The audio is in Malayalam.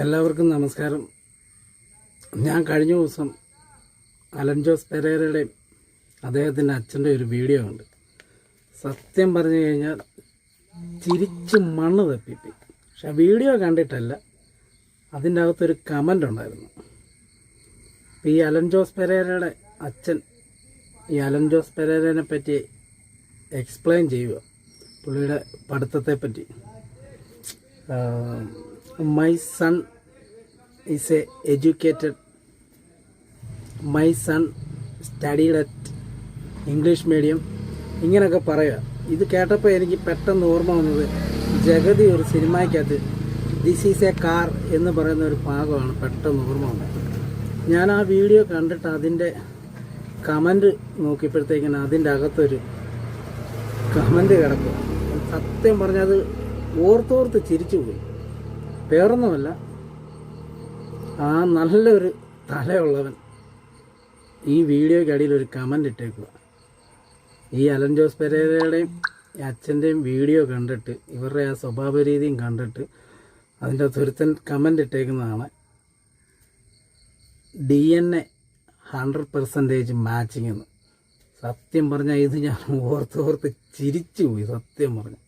എല്ലാവർക്കും നമസ്കാരം. ഞാൻ കഴിഞ്ഞ ദിവസം അലൻ ജോസ് പെരേരയുടെയും അദ്ദേഹത്തിൻ്റെ അച്ഛൻ്റെ ഒരു വീഡിയോ ഉണ്ട്. സത്യം പറഞ്ഞു കഴിഞ്ഞാൽ ചിരിച്ച് മണ്ണ് തപ്പിപ്പോയി. പക്ഷെ ആ വീഡിയോ കണ്ടിട്ടല്ല, അതിൻ്റെ അകത്തൊരു കമൻ്റ് ഉണ്ടായിരുന്നു. ഈ അലൻ ജോസ് പെരേരയുടെ അച്ഛൻ ഈ അലൻ ജോസ് പെരേരനെ പറ്റി എക്സ്പ്ലെയിൻ ചെയ്യുക, പുള്ളിയുടെ പഠിത്തത്തെപ്പറ്റി. My son is a educated. My son studied at English medium. ഇങ്ങനെയൊക്കെ പറയുക. ഇത് കേട്ടപ്പോൾ എനിക്ക് പെട്ടെന്ന് ഓർമ്മ വന്നത് ജഗതി ഒരു സിനിമയ്ക്കകത്ത് ദിസ് ഈസ് എ കാർ എന്ന് പറയുന്ന ഒരു ഭാഗമാണ് പെട്ടെന്ന് ഓർമ്മ വന്നത്. ഞാൻ ആ വീഡിയോ കണ്ടിട്ട് അതിൻ്റെ കമൻറ്റ് നോക്കിയപ്പോഴത്തേക്കിന് അതിൻ്റെ അകത്തൊരു കമൻറ്റ് കിടക്കും. സത്യം പറഞ്ഞാൽ അത് ഓർത്തോർത്ത് ചിരിച്ചു പോയി. വേറൊന്നുമല്ല, ആ നല്ലൊരു തലയുള്ളവൻ ഈ വീഡിയോയ്ക്ക് അടിയിൽ ഒരു കമൻ്റ് ഇട്ടേക്കുക. ഈ അലൻ ജോസ് പെരേരയുടെയും അച്ഛൻ്റെയും വീഡിയോ കണ്ടിട്ട്, ഇവരുടെ ആ സ്വഭാവ രീതിയും കണ്ടിട്ട് അതിൻ്റെ ഒരുത്തൻ കമൻ്റ് ഇട്ടേക്കുന്നതാണ് DNA 100% മാച്ചിങ് എന്ന്. സത്യം പറഞ്ഞാൽ ഇത് ഞാൻ ഓർത്തോർത്ത് ചിരിച്ചു പോയി. സത്യം പറഞ്ഞു,